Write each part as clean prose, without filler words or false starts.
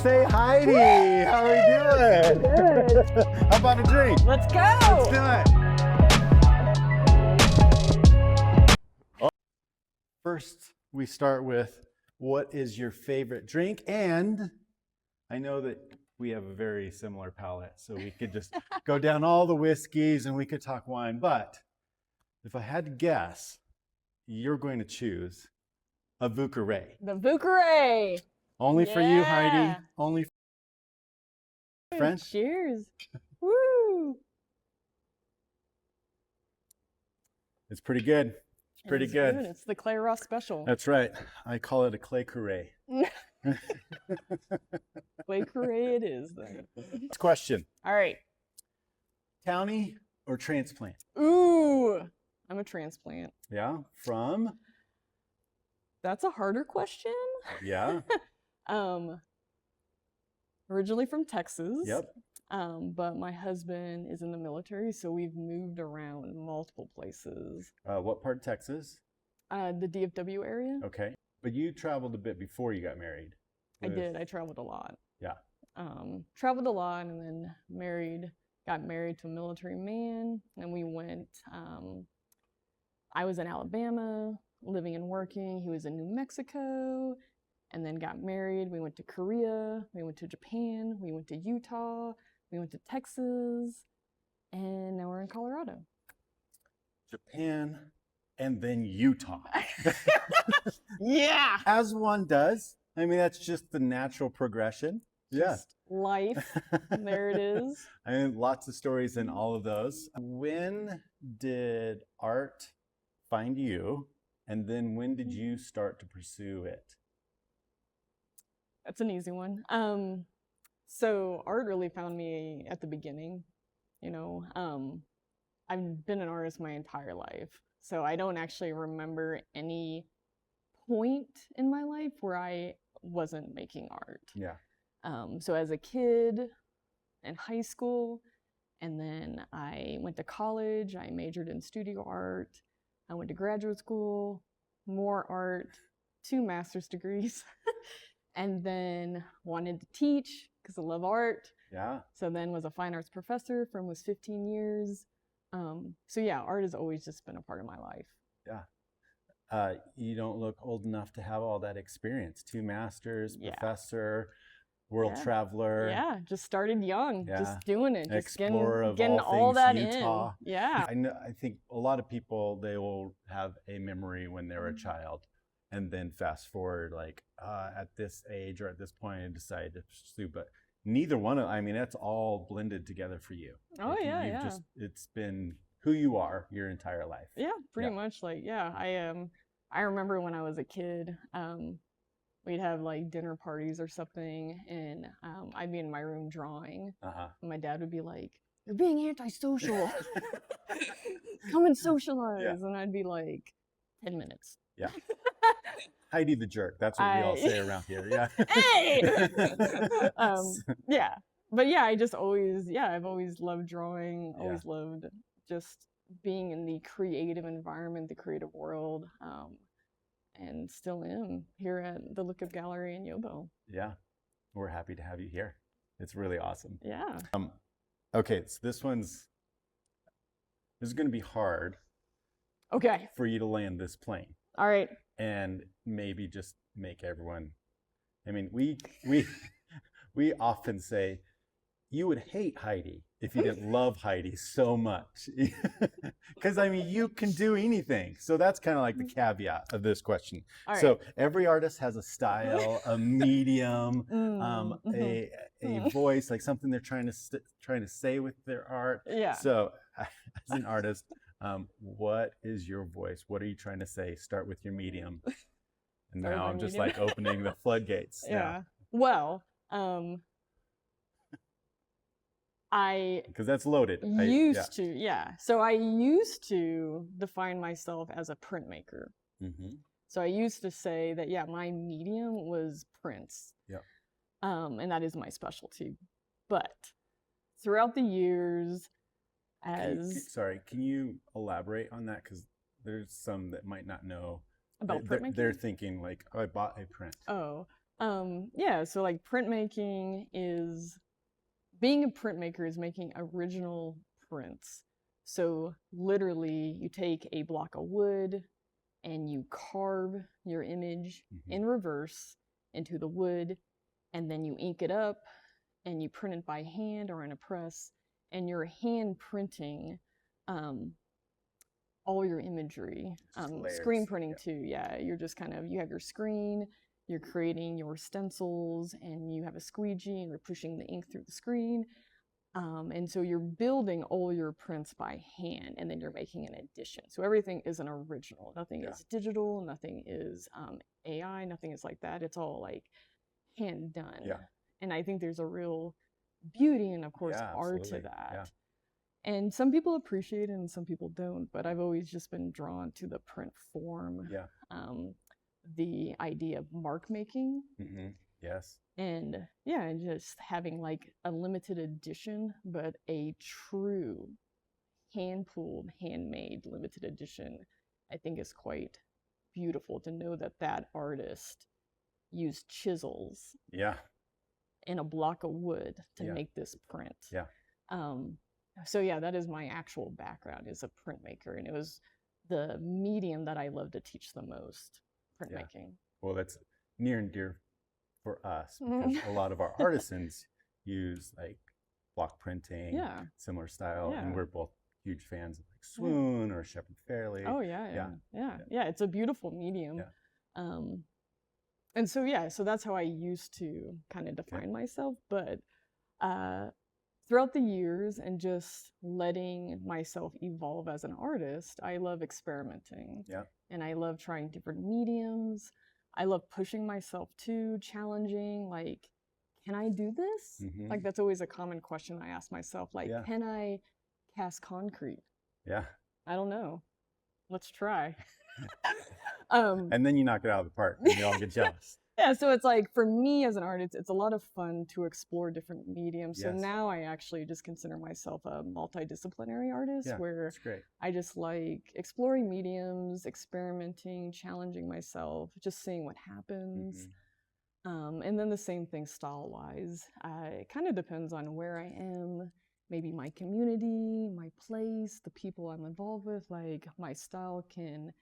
Say Heidi. How are we doing? Good. How about a drink? Let's go. Let's do it. First, we start with what is your favorite drink? And I know that we have a very similar palate, so we could just go down all the whiskeys and we could talk wine. But if I had to guess, you're going to choose a Vucare. The Vucare. Only for you, Yeah. Heidi. Only for friends. Cheers. Woo. It's pretty good. It's pretty It's good. It's the Clay Ross special. That's right. I call it a Clay Curé. Clay Curé it is then. Next question. All right. County or transplant? Ooh. I'm a transplant. Yeah. From? That's a harder question. Yeah. Originally from Texas. Yep. But my husband is in the military, so we've moved around multiple places. What part of Texas? The DFW area. Okay. But you traveled a bit before you got married. I did. I traveled a lot. Yeah. Traveled a lot and then got married to a military man. And we went, I was in Alabama, living and working. He was in New Mexico, and then got married. We went to Korea. We went to Japan. We went to Utah. We went to Texas. And now we're in Colorado. Japan and then Utah. Yeah. As one does. I mean, that's just the natural progression. Yeah. Just life. There it is. I mean, lots of stories in all of those. When did art find you? And then when did you start to pursue it? That's an easy one. So art really found me at the beginning. You know, I've been an artist my entire life. So I don't actually remember any point in my life where I wasn't making art. Yeah. So as a kid in high school, and then I went to college, I majored in studio art. I went to graduate school, more art, 2 master's degrees, and then wanted to teach because I love art. Yeah. So then was a fine arts professor for almost 15 years. So yeah, art has always just been a part of my life. Yeah. You don't look old enough to have all that experience. 2 masters, Yeah. Professor, world Yeah. traveler. Yeah, just started young, Yeah. just doing it, just Explorer of getting all all that things Utah. in. Yeah. I think a lot of people, they will have a memory when they're a child and then fast forward like at this age or at this point I decided to pursue, but neither one of, I mean, that's all blended together for you. Oh Like, yeah, you've yeah. just, it's been who you are your entire life. Yeah, pretty Yeah. much. Like, yeah, I remember when I was a kid, we'd have like dinner parties or something, and I'd be in my room drawing, Uh-huh. and my dad would be like, "You're being antisocial. Come and socialize." Yeah. And I'd be like, 10 minutes. Yeah. Heidi the jerk. That's what we all say around here. Yeah. Hey! Yeah. But yeah, I've always loved drawing, Yeah. always loved just being in the creative environment, the creative world, and still am here at the Look Up Gallery in Yobo. Yeah. We're happy to have you here. It's really awesome. Yeah. Okay, so this is going to be hard Okay. for you to land this plane All right. and maybe just make everyone, I mean, we often say you would hate Heidi if you didn't love Heidi so much. Because, I mean, you can do anything. So that's kind of like the caveat of this question. All right. So every artist has a style, a medium, Mhm. a voice, like something they're trying to say with their art. Yeah. So as an artist, what is your voice? What are you trying to say? Start with your medium. And Start with now my I'm just medium. like opening the floodgates. Yeah. Well, I Because that's loaded. used to, yeah. So I used to define myself as a printmaker. Mm-hmm. So I used to say that, yeah, my medium was prints. Yeah. And that is my specialty. But throughout the years, Can you elaborate on that? Because there's some that might not know. about They're printmaking. thinking like, oh, I bought a print. Oh, Yeah, so like printmaking is being a printmaker is making original prints. So literally, you take a block of wood and you carve your image in reverse into the wood, and then you ink it up and you print it by hand or in a press, and you're hand printing um, all your imagery. Screen printing too, yeah. You're just kind of, you have your screen, you're creating your stencils, and you have a squeegee, and you're pushing the ink through the screen. And so you're building all your prints by hand, and then you're making an edition. So everything is an original. Nothing is digital, nothing is AI, nothing is like that. It's all like hand done. Yeah. And I think there's a real beauty and, of course, art to that. And some people appreciate it and some people don't, but I've always just been drawn to the print form. The idea of mark making. Yes. And yeah, and just having like a limited edition, but a true hand pulled, handmade limited edition, I think is quite beautiful to know that that artist used chisels and a block of wood to make this print. So yeah, that is my actual background as a printmaker, and it was the medium that I love to teach the most, printmaking. Well, that's near and dear for us because a lot of our artisans use like block printing, similar style, and we're both huge fans of like Swoon or Shepard Fairey. Oh yeah. It's a beautiful medium. And so so that's how I used to kind of define myself. But throughout the years and just letting myself evolve as an artist, I love experimenting. And I love trying different mediums. I love pushing myself too, challenging, like, can I do this? Like, that's always a common question I ask myself. Like, can I cast concrete? I don't know. Let's try. And then you knock it out of the park and you all get jealous. So it's like, for me as an artist, it's a lot of fun to explore different mediums. So now I actually just consider myself a multidisciplinary artist, where I just like exploring mediums, experimenting, challenging myself, just seeing what happens. And then the same thing style-wise. It kind of depends on where I am, maybe my community, my place, the people I'm involved with. Like, my style can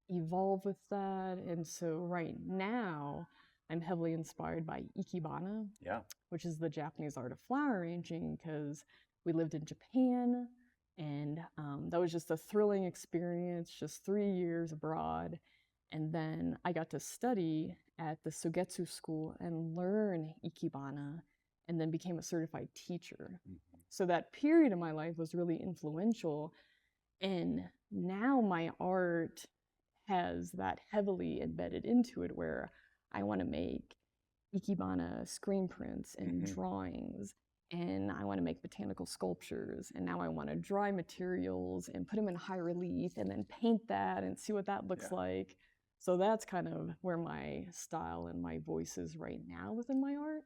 evolve with that. And so right now, I'm heavily inspired by Ikebana, which is the Japanese art of flower arranging, because we lived in Japan, and that was just a thrilling experience, just 3 years abroad. And then I got to study at the Sogetsu school and learn Ikebana, and then became a certified teacher. So that period of my life was really influential. And now my art has that heavily embedded into it, where I want to make Ikebana screen prints and drawings, and I want to make botanical sculptures, and now I want to dry materials and put them in high relief and then paint that and see what that looks like. So that's kind of where my style and my voice is right now within my art.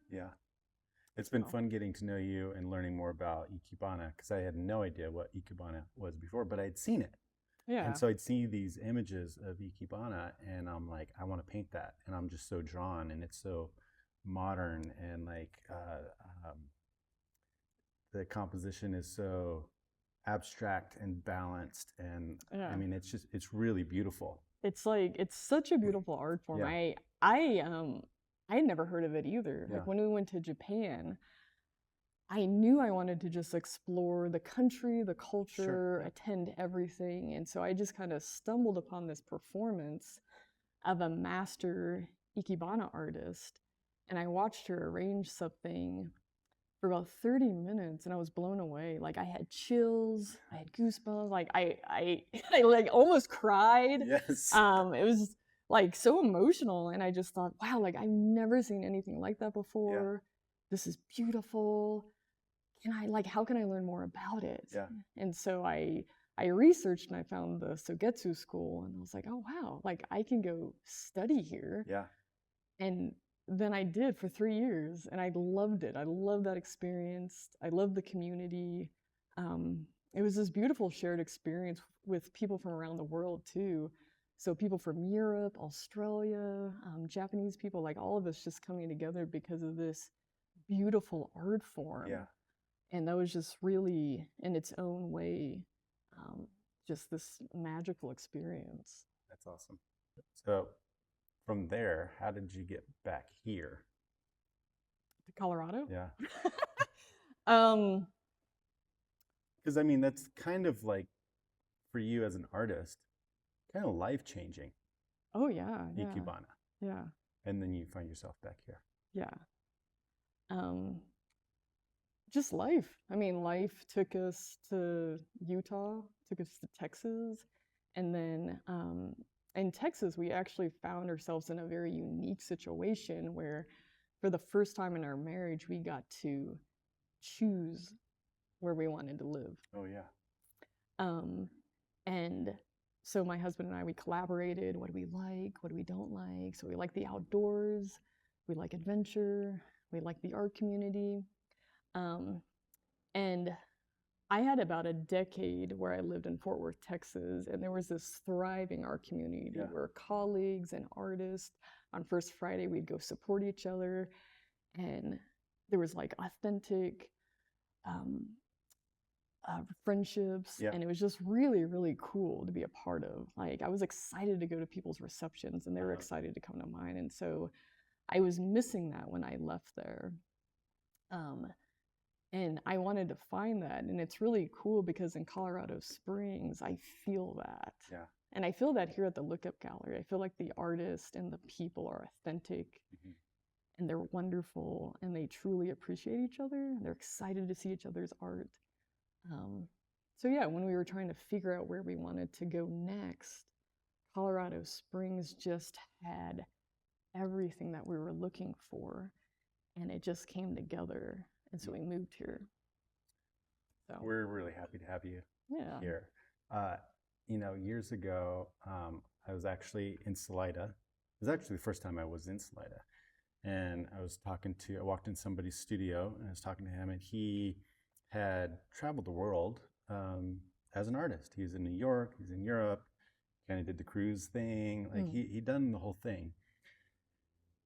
It's been fun getting to know you and learning more about Ikebana, because I had no idea what Ikebana was before, but I'd seen it. And so I'd see these images of Ikebana, and I'm like, I want to paint that. And I'm just so drawn, and it's so modern, and like the composition is so abstract and balanced. And I mean, it's really beautiful. It's like, it's such a beautiful art form. I had never heard of it either. Like, when we went to Japan, I knew I wanted to just explore the country, the culture, attend everything. And so I just kind of stumbled upon this performance of a master Ikebana artist. And I watched her arrange something for about 30 minutes, and I was blown away. Like, I had chills, I had goosebumps, like I like almost cried. It was like so emotional, and I just thought, wow, like, I've never seen anything like that before. This is beautiful. How can I learn more about it? And so I researched, and I found the Sogetsu school, and I was like, oh wow, like, I can go study here. And then I did for 3 years, and I loved it. I loved that experience. I loved the community. It was this beautiful shared experience with people from around the world too. So people from Europe, Australia, Japanese people, like all of us just coming together because of this beautiful art form. Yeah. And that was just really, in its own way, just this magical experience. That's awesome. So from there, how did you get back here? To Colorado? Yeah. Um, Because I mean, that's kind of like for you as an artist, kind of life changing, oh yeah, yeah, Ikebana. yeah, And then you find yourself back here. yeah. Um, just life. I mean, life took us to Utah, took us to Texas, and then in Texas, we actually found ourselves in a very unique situation where, for the first time in our marriage, we got to choose where we wanted to live. Oh, yeah. Um, and so my husband and I, we collaborated. What do we like? What do we don't like? So we like the outdoors, we like adventure, we like the art community. And I had about a decade where I lived in Fort Worth, Texas, and there was this thriving art community where colleagues and artists, on First Friday, we'd go support each other. And there was like authentic friendships. Yeah. And it was just really, really cool to be a part of. Like, I was excited to go to people's receptions, and they were excited to come to mine. And so I was missing that when I left there. And I wanted to find that. And it's really cool because in Colorado Springs, I feel that. Yeah. And I feel that here at the Lookup Gallery. I feel like the artist and the people are authentic, and they're wonderful, and they truly appreciate each other. They're excited to see each other's art. So yeah, when we were trying to figure out where we wanted to go next, Colorado Springs just had everything that we were looking for, and it just came together. And so we moved here. So We're really happy to have you here. You know, years ago, I was actually in Salida. It was actually the first time I was in Salida. And I walked in somebody's studio and I was talking to him, and he had traveled the world as an artist. He was in New York, he's in Europe, kind of did the cruise thing. Like he'd done the whole thing.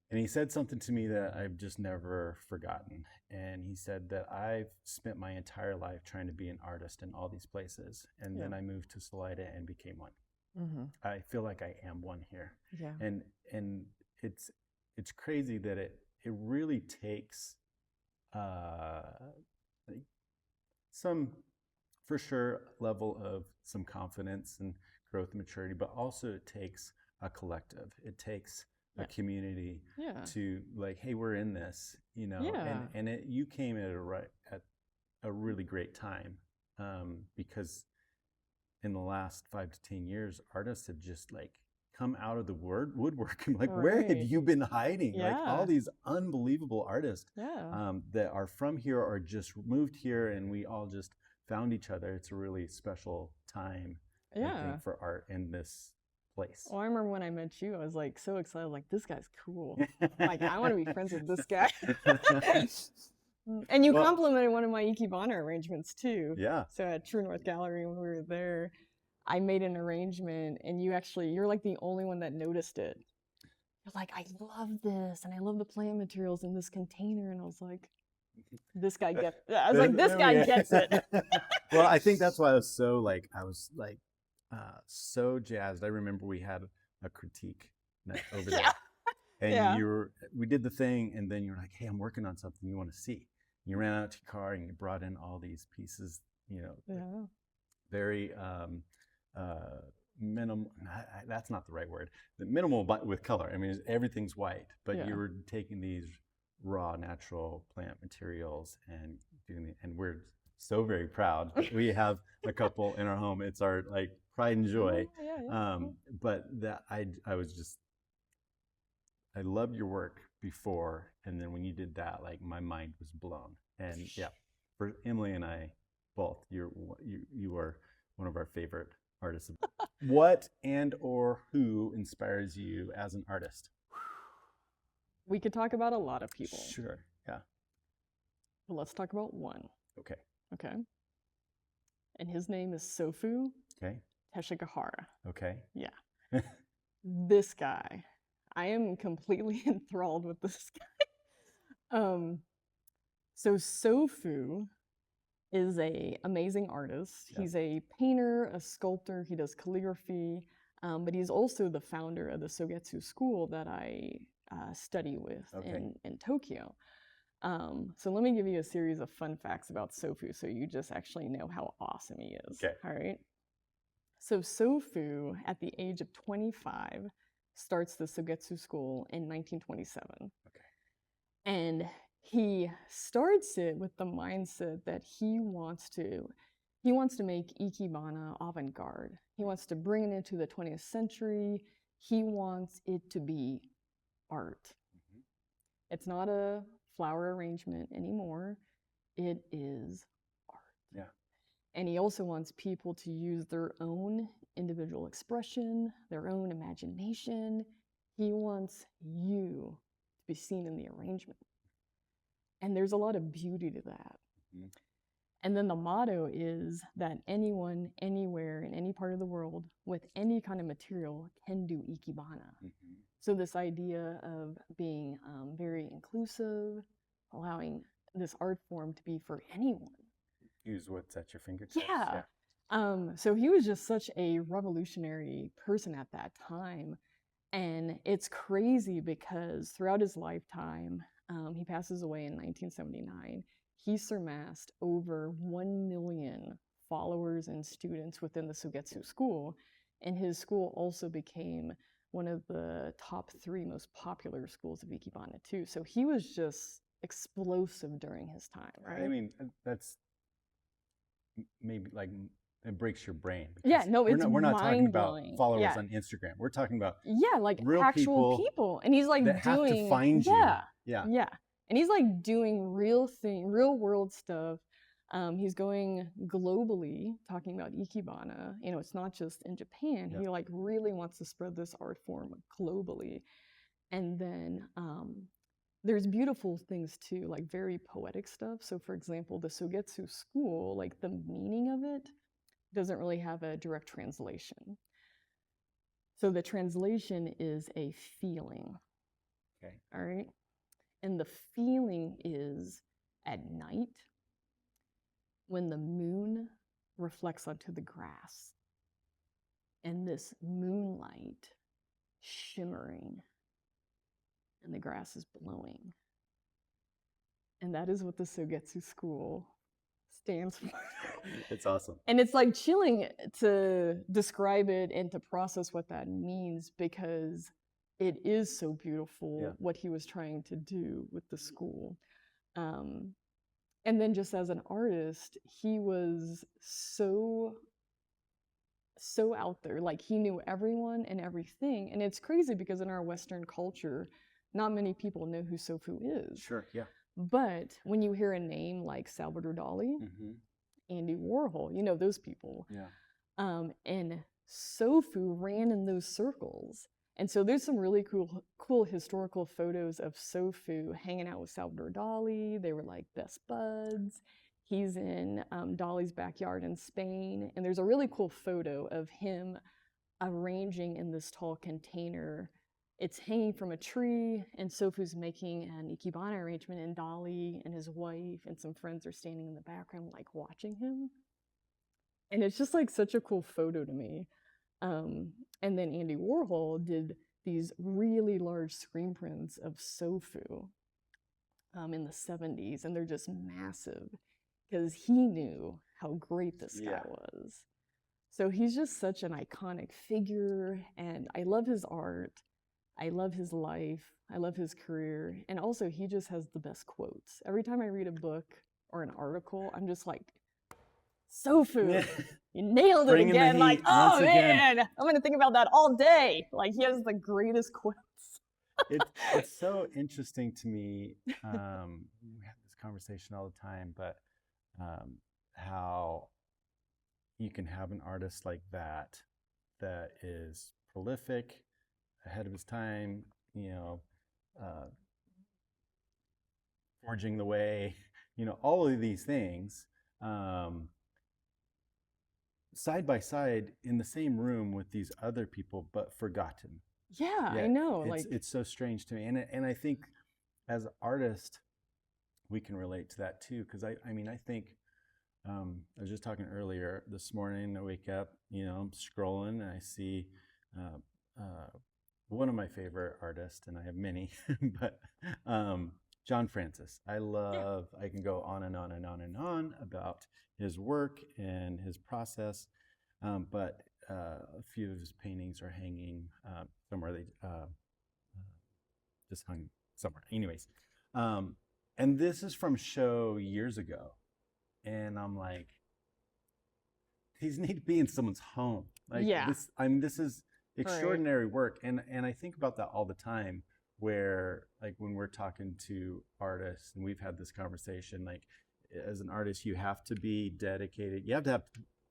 And he said something to me that I've just never forgotten. And he said that I've spent my entire life trying to be an artist in all these places. And then I moved to Salida and became one. I feel like I am one here. yeah, And it's crazy that it really takes some, for sure, level of some confidence and growth and maturity, but also it takes a collective. It takes a community to, like, hey, we're in this, you know. And you came at a really great time, because in the last 5 to 10 years, artists have just like come out of the woodwork. I'm like, where have you been hiding? Like all these unbelievable artists that are from here or just moved here, and we all just found each other. It's a really special time, I think, for art in this place. Well, I remember when I met you, I was like so excited, like, this guy's cool. Like, I want to be friends with this guy. And you complimented one of my Ikebana arrangements too. Yeah. So at True North Gallery, when we were there, I made an arrangement, and you're like the only one that noticed it. You're like, I love this, and I love the plant materials in this container. And I was like, this guy gets it. I was like, this guy gets it. Well, I think that's why I was so so jazzed. I remember we had a critique night over there. And we did the thing, and then you were like, hey, I'm working on something you want to see. And you ran out to your car and you brought in all these pieces, you know, very minimal. That's not the right word. The minimal, but with color. I mean, everything's white, but you were taking these raw, natural plant materials and doing it. And we're so very proud. We have a couple in our home. It's our like pride and joy. But that I was just, I loved your work before, and then when you did that, like my mind was blown. And for Emily and I both, you are one of our favorite artists. What and or who inspires you as an artist? We could talk about a lot of people. Sure. Yeah. But let's talk about one. Okay. Okay. And his name is Sofu Okay. Teshigahara. Okay. Yeah. this guy. I am completely enthralled with this guy. So Sofu is a amazing artist. Yeah. He's a painter, a sculptor. He does calligraphy, but he's also the founder of the Sogetsu school that I study with in Tokyo. So let me give you a series of fun facts about Sofu so you just actually know how awesome he is. Okay. All right. So Sofu, at the age of 25, starts the Sogetsu school in 1927. Okay. And he starts it with the mindset that he wants to make Ikebana avant-garde. He wants to bring it into the 20th century. He wants it to be art. Mm-hmm. It's not a flower arrangement anymore. It is art. Yeah. And he also wants people to use their own individual expression, their own imagination. He wants you to be seen in the arrangement. And there's a lot of beauty to that. Mm-hmm. And then the motto is that anyone, anywhere, in any part of the world, with any kind of material can do Ikebana. Mm-hmm. So this idea of being very inclusive, allowing this art form to be for anyone. Use what's at your fingertips. Yeah. So he was just such a revolutionary person at that time. And it's crazy because throughout his lifetime, he passes away in 1979. He surpassed over 1 million followers and students within the Sogetsu school. And his school also became one of the top 3 most popular schools of Ikebana too. So he was just explosive during his time, right? I mean, that's maybe like it breaks your brain. Yeah, no, it's we're not talking about followers yeah. on Instagram. We're talking about like real actual people. And he's like that doing have to find you. Yeah. And he's like doing real world stuff. He's going globally, talking about Ikebana. You know, it's not just in Japan. Yeah. He like really wants to spread this art form globally. And then there's beautiful things too, like very poetic stuff. So for example, the Sogetsu school, like the meaning of it doesn't really have a direct translation. So the translation is a feeling. Okay. All right. And the feeling is at night when the moon reflects onto the grass and this moonlight shimmering and the grass is blowing. And that is what the Sogetsu school stands for. It's awesome. And it's like chilling to describe it and to process what that means because it is so beautiful what he was trying to do with the school. And then just as an artist, he was so out there. Like he knew everyone and everything. And it's crazy because in our Western culture, not many people know who Sofu is. Sure, yeah. But when you hear a name like Salvador Dali, mm-hmm. Andy Warhol, you know those people. Yeah. And Sofu ran in those circles. And so there's some really cool historical photos of Sofu hanging out with Salvador Dali. They were like best buds. He's in Dali's backyard in Spain. And there's a really cool photo of him arranging in this tall container. It's hanging from a tree, and Sofu's making an Ikebana arrangement, and Dali and his wife and some friends are standing in the background, like watching him. And it's just like such a cool photo to me. And then Andy Warhol did these really large screen prints of Sofu in the 70s, and they're just massive because he knew how great this guy was. So he's just such an iconic figure, and I love his art. I love his life. I love his career. And also, he just has the best quotes. Every time I read a book or an article, I'm just like, Sofu, you nailed it again. Like, oh man, I'm going to think about that all day. Like, he has the greatest quotes. It's so interesting to me. We have this conversation all the time, but how you can have an artist like that is prolific, ahead of his time, forging the way, all of these things, side by side in the same room with these other people, but forgotten. Yeah, Yeah, I know. it's so strange to me, and I think as artists we can relate to that too, because I mean I think I was just talking earlier this morning. I wake up, I'm scrolling and I see uh, uh, one of my favorite artists, and I have many, but John Francis. yeah, I can go on and on and on and on about his work and his process, but a few of his paintings are hanging somewhere. They just hung somewhere. Anyways, um, and this is from show years ago, and I'm like, these need to be in someone's home. Like yeah, this, I mean, this is right. extraordinary work, and I think about that all the time. Where like when we're talking to artists, and we've had this conversation, like as an artist, you have to be dedicated. You have to have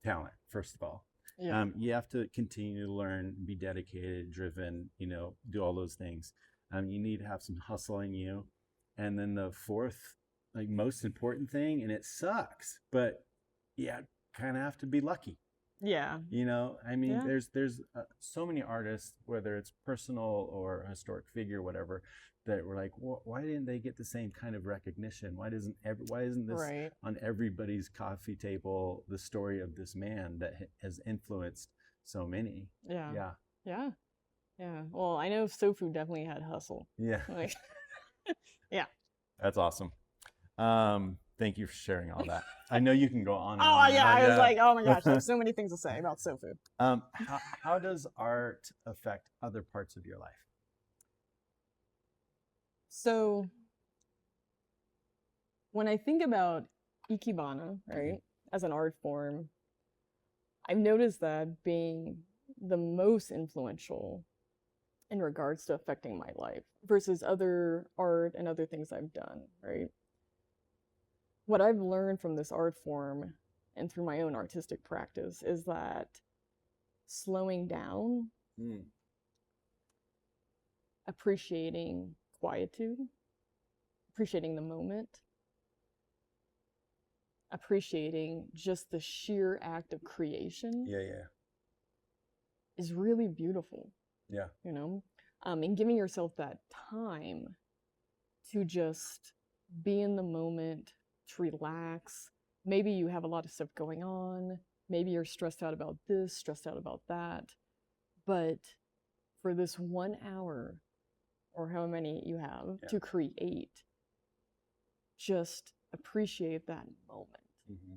talent, first of all. Yeah, You have to continue to learn, be dedicated, driven. Do all those things. You need to have some hustle in you, and then the fourth, like most important thing, and it sucks, but yeah, kind of have to be lucky. yeah, I mean, yeah, there's so many artists, whether it's personal or historic figure, whatever, that were like, why didn't they get the same kind of recognition? Why isn't this right. on everybody's coffee table? The story of this man that has influenced so many. Yeah, Yeah, yeah, yeah. Well, I know Sofu definitely had hustle. yeah, Like, yeah. that's awesome. Thank you for sharing all that. I know you can go on and Oh, on and yeah. on. I was like, oh my gosh, I Yeah. have so many things to say about Sofu. How does art affect other parts of your life? So when I think about Ikebana, right, as an art form, I've noticed that being the most influential in regards to affecting my life versus other art and other things I've done, right? What I've learned from this art form and through my own artistic practice is that slowing down, Mm. appreciating quietude, appreciating the moment, appreciating just the sheer act of creation Yeah, yeah, is really beautiful, yeah, you know? And giving yourself that time to just be in the moment, to relax. Maybe you have a lot of stuff going on. Maybe you're stressed out about this, stressed out about that. But for this 1 hour or however many you have yeah. to create, just appreciate that moment. Hmm.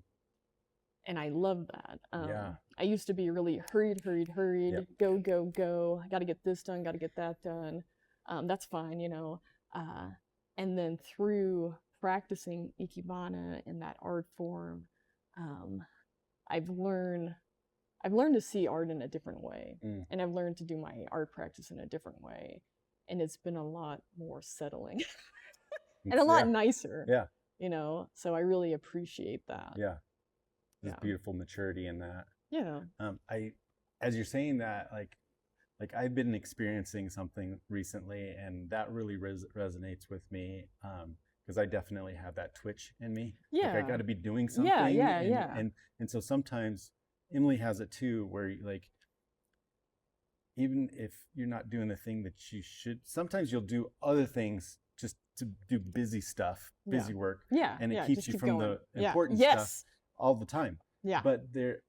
And I love that. Yeah, I used to be really hurried, yep, go, go, go. I got to get this done, got to get that done. That's fine, you know. Uh, and then through practicing Ikebana in that art form, um, I've learned I've learned to see art in a different way, mm. and I've learned to do my art practice in a different way, and it's been a lot more settling and a lot Yeah, nicer, yeah, you know. So I really appreciate that. yeah. There's Yeah, beautiful maturity in that. yeah, I, as you're saying that, like I've been experiencing something recently, and that really resonates with me. Because I definitely have that twitch in me. Like I yeah, got to be doing yeah, something, yeah, and yeah, and and so sometimes Emily has it too, where like even if you're not doing the thing that you should, sometimes you'll do other things just to do busy stuff, yeah, busy work, yeah, and it yeah. keeps Just you keep from going. the Yeah, important stuff yes, all the time. yeah, But there,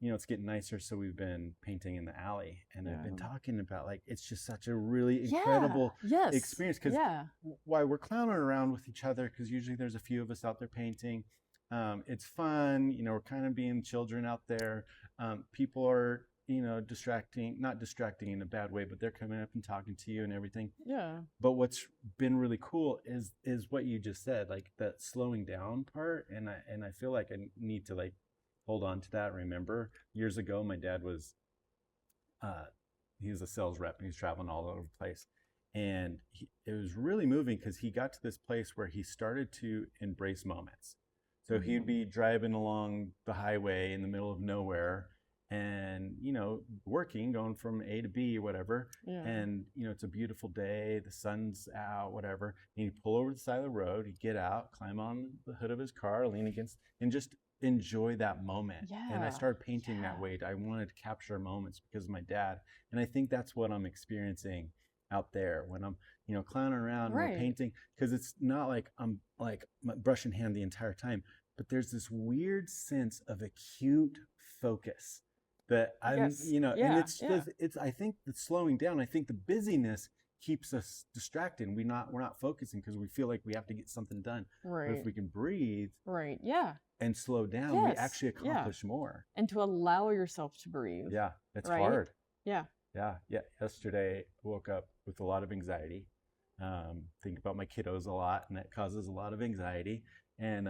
it's getting nicer. So we've been painting in the alley, and I've been yeah, talking about like it's just such a really yeah, incredible yes, experience because yeah, why we're clowning around with each other because usually there's a few of us out there painting. It's fun, we're kind of being children out there. People are distracting, not distracting in a bad way, but they're coming up and talking to you and everything. yeah, But what's been really cool is what you just said, like that slowing down part, and I feel like I need to like hold on to that. Remember, years ago, my dad was uh, he was a sales rep and he was traveling all over the place, and it was really moving because he got to this place where he started to embrace moments. So he'd mm-hmm. be driving along the highway in the middle of nowhere and working, going from A to B or whatever, Yeah, and it's a beautiful day, the sun's out, whatever, and he'd pull over the side of the road, he'd get out, climb on the hood of his car, lean against, and just enjoy that moment. And I Yeah. started painting that Yeah. way. I wanted to capture moments because of my dad. And I think that's what I'm experiencing out there when I'm, clowning around and we're Right. painting, because it's not like I'm like brush in hand the entire time, but there's this weird sense of acute focus that I'm, Yes. and Yeah. Yeah. it's I think the slowing down, I think the busyness keeps us distracted. We're not focusing because we feel like we have to get something done. But if Right. we can breathe Right. Yeah. and slow down, we Yes. actually Yeah. accomplish more. And to allow yourself to breathe. Yeah, it's Right. hard. Yeah. Yeah, yeah. Yesterday, I woke up with a lot of anxiety. Think about my kiddos a lot, and that causes a lot of anxiety. And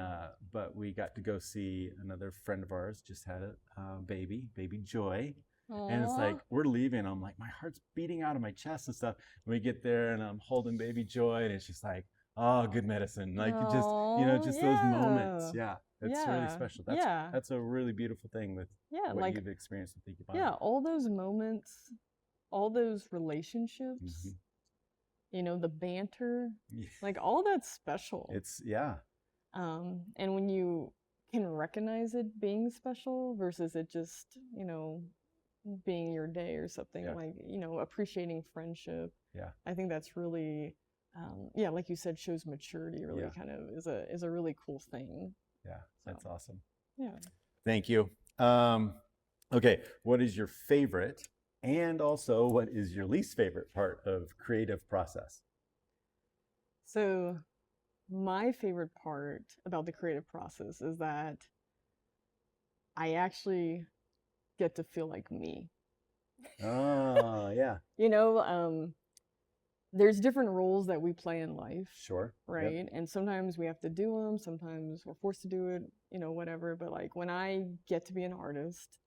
but we got to go see another friend of ours. Just had a baby Joy, and it's like Aw. we're leaving. I'm like, my heart's beating out of my chest and stuff. And we get there, and I'm holding baby Joy, and it's just like, oh, good medicine. Like it just, Oh, just those moments. yeah. Yeah, it's really Yeah. special. Yeah. That's a really beautiful thing with Yeah. what Like, you've experienced with Thinking About yeah, all those moments, all those relationships, the banter, It. like all that's special. It's yeah, And when you can recognize it being special versus it just, being your day or something, Yeah. like, appreciating friendship. Yeah. I think that's really, yeah, like you said, shows maturity. Really, Yeah. kind of is a really cool thing. Yeah, that's So. awesome. Yeah. Thank you. Okay, what is your favorite, and also what is your least favorite part of creative process? So my favorite part about the creative process is that I actually get to feel like me. Oh, yeah. There's different roles that we play in life, Sure. right? Yep. And sometimes we have to do them, sometimes we're forced to do it, whatever. But like when I get to be an artist,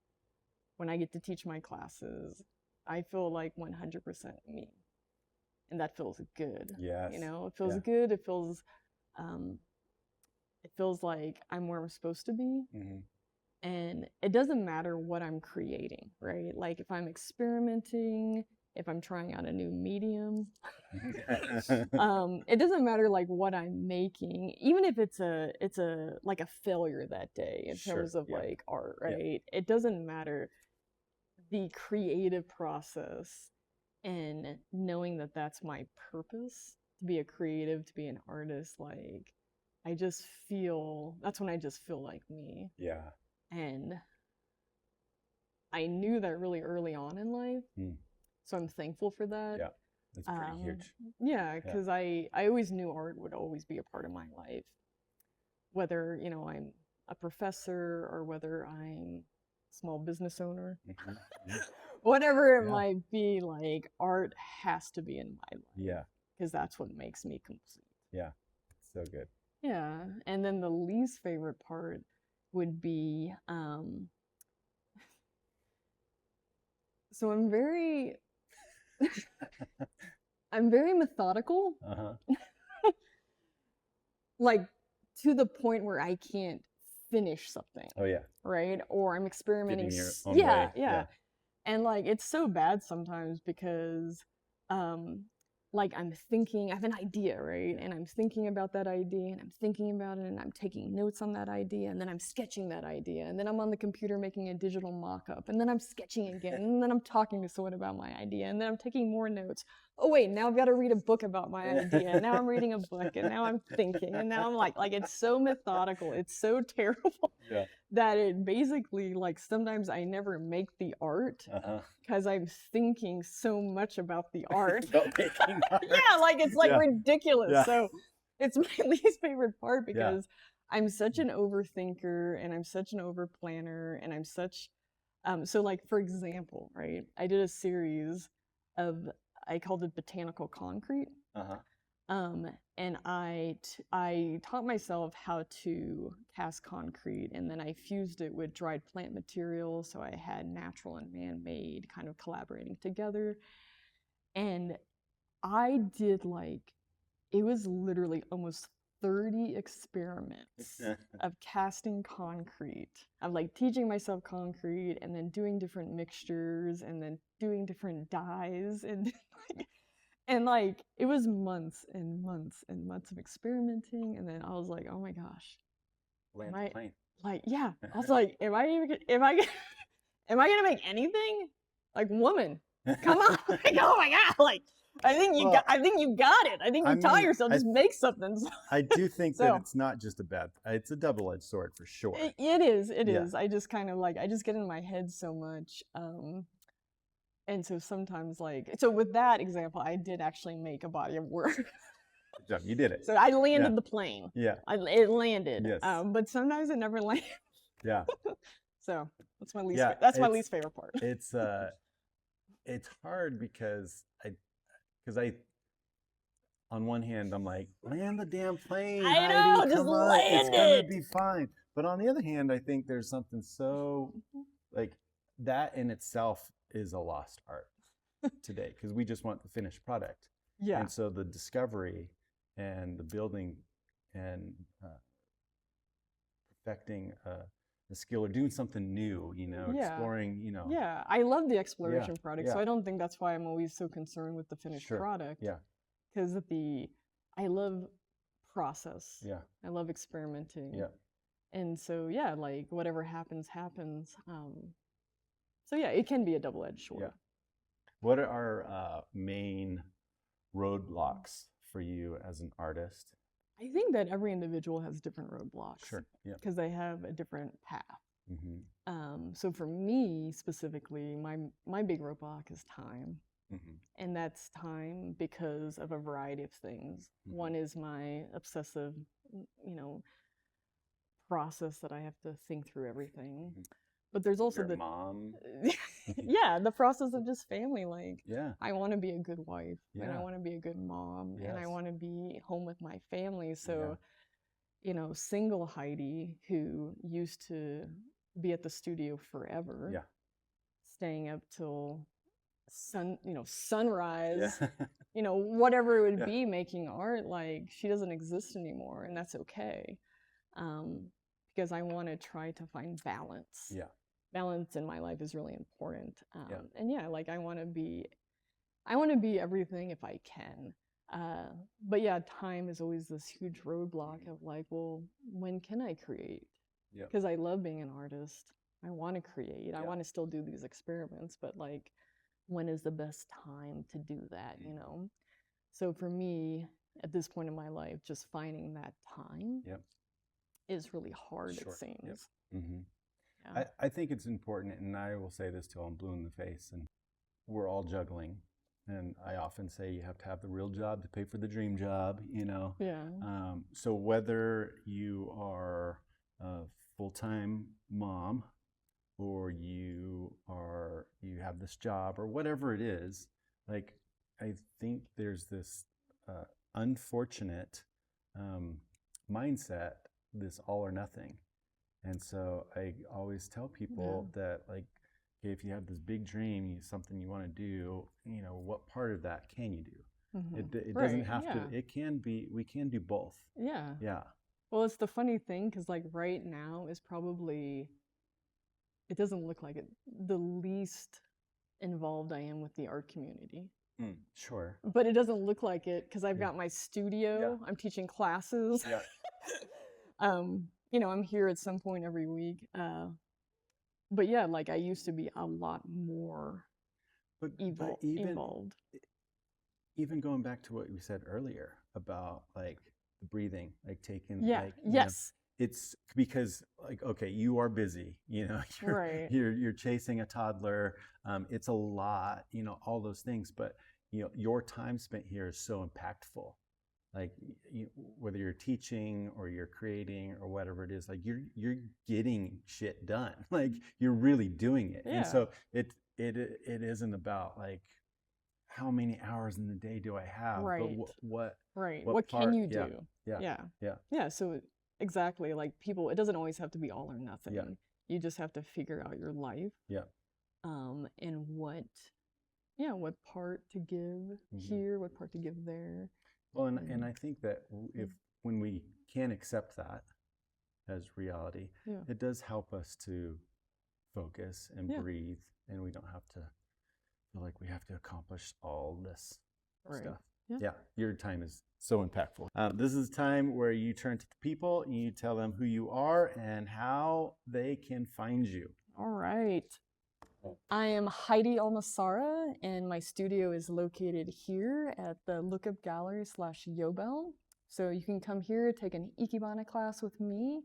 when I get to teach my classes, I feel like 100% me. And that feels good. Yes. It feels Yeah. good. It feels like I'm where I'm supposed to be. Mm-hmm. And it doesn't matter what I'm creating, right? Like if I'm experimenting, if I'm trying out a new medium, it doesn't matter like what I'm making, even if it's like a failure that day in Sure, terms of yeah. like art, Yeah. right? It doesn't matter. The creative process and knowing that that's my purpose, to be a creative, to be an artist, like that's when I just feel like me. Yeah. And I knew that really early on in life. So I'm thankful for that. Yeah. That's pretty huge. Yeah, because I always knew art would always be a part of my life. Whether, I'm a professor or whether I'm a small business owner. Whatever it might be, like art has to be in my life. Yeah. Because that's what makes me complete. Yeah. So good. Yeah. And then the least favorite part would be so I'm very methodical. Like to the point where I can't finish something. Oh yeah. Right? Or I'm experimenting. Getting your own way. Yeah. And like it's so bad sometimes because like I have an idea, right? And I'm thinking about that idea and I'm thinking about it and I'm taking notes on that idea and then I'm sketching that idea and then I'm on the computer making a digital mock-up and then I'm sketching again and then I'm talking to someone about my idea and then I'm taking more notes. Oh wait, now I've got to read a book about my idea. Now I'm reading a book and now I'm thinking and now I'm like it's so methodical. It's so terrible. Yeah. That it basically like sometimes I never make the art because I'm thinking so much about the art. Yeah, like it's like ridiculous. Yeah. So it's my least favorite part because I'm such an overthinker and I'm such an overplanner and I'm such so like for example, right? I did a series of I called it botanical concrete. And I taught myself how to cast concrete, and then I fused it with dried plant material, so I had natural and man-made kind of collaborating together. And I did it was literally almost 30 experiments of casting concrete. I'm teaching myself concrete and then doing different mixtures and then doing different dyes and and it was months and months and months of experimenting, and then I was like, oh my gosh, Like, yeah, I was like, am I gonna make anything? Like, woman, come on! Like, oh my god! Like, Well, I think you got it. I think I you taught mean, yourself. Just make something. I do think that So it's not just it's a double-edged sword for sure. it is. It Yeah. is. I just kind of like I just get in my head so much. And so sometimes so with that example, I did actually make a body of work. Good job. You did it. So I Yeah. landed the plane. Yeah. It landed. Yes. But sometimes it never landed. Yeah. So that's my least. Yeah, That's my least favorite part. It's hard because I on one hand I'm like, land the damn plane, I Heidi, know, just come on, land it's gonna it. be fine. But on the other hand, I think there's something so like that in itself is a lost art today because we just want the finished product. Yeah. And so the discovery and the building and perfecting a skill or doing something new, Yeah. exploring, Yeah, I love the exploration product, so yeah. I don't think that's why I'm always so concerned with the finished Sure. product. Yeah. Because I love process. Yeah. I love experimenting. Yeah. And so yeah, like whatever happens, happens. So yeah, it can be a double-edged sword. Yeah. What are our main roadblocks for you as an artist? I think that every individual has different roadblocks. Sure. Yeah. Because they have a different path. Mm-hmm. So for me specifically, my big roadblock is time. Mm-hmm. And that's time because of a variety of things. Mm-hmm. One is my obsessive, process that I have to think through everything. Mm-hmm. But there's also Your mom. yeah, the process of just family. Like, Yeah. I want to be a good wife, and I Yeah. want to be a good mom, and I Yes. want to be home with my family. So, single Heidi, who used to be at the studio forever, Yeah. staying up till sunrise, Yeah. whatever it would Yeah. be, making art, like, she doesn't exist anymore, and that's okay. Because I want to try to find balance. Yeah. Balance in my life is really important. Yeah. And yeah, like I want to be everything if I can. But yeah, time is always this huge roadblock of like, well, when can I create? Yeah. Because I love being an artist. I want to create. I Yeah. want to still do these experiments, but like, when is the best time to do that, So for me, at this point in my life, just finding that time is really hard, Sure. it seems. Yep. Mm-hmm. Yeah. I think it's important, and I will say this till I'm blue in the face, and we're all juggling. And I often say you have to have the real job to pay for the dream job, Yeah. So whether you are a full-time mom or you have this job or whatever it is, like I think there's this unfortunate mindset, this all or nothing. And so I always tell people that, like, okay, if you have this big dream, something you want to do, what part of that can you do? Mm-hmm. It doesn't have to. It can be. We can do both. Yeah. Yeah. Well, it's the funny thing because like right now is probably, it doesn't look like it, the least involved I am with the art community. Sure. But it doesn't look like it because I've got my studio. I'm teaching classes. Yeah. I'm here at some point every week. But yeah, like I used to be a lot more involved. Even going back to what you said earlier about like the breathing, like taking, Yes. It's because like, okay, you are busy, Right. You're chasing a toddler. It's a lot, all those things, but your time spent here is so impactful. Like whether you're teaching or you're creating or whatever it is, like you're getting shit done. Like you're really doing it. Yeah. And so it isn't about like how many hours in the day do I have? Right. But what can you do? Yeah. So exactly, like people, it doesn't always have to be all or nothing. Yeah. You just have to figure out your life. Yeah. And what part to give here, what part to give there. Well, and I think that when we can accept that as reality, it does help us to focus and breathe, and we don't have to feel like we have to accomplish all this stuff. Yeah, your time is so impactful. This is time where you turn to the people and you tell them who you are and how they can find you. All right. I am Heidi Almosara, and my studio is located here at the Lookup Gallery / Yobel. So you can come here, take an Ikebana class with me,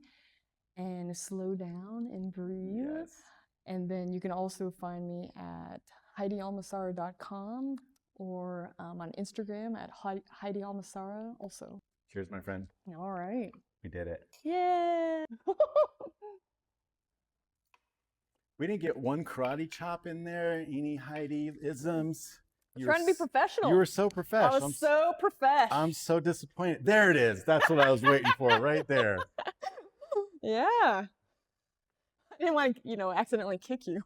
and slow down and breathe. Yes. And then you can also find me at HeidiAlmosara.com or on Instagram at Heidi Almosara also. Cheers, my friend. All right. We did it. Yeah. We didn't get one karate chop in there, any Heidi isms. Trying to be professional. You were so I professional. was so professional. I'm so disappointed. There it is. That's what I was waiting for, right there. Yeah. I didn't want to, accidentally kick you.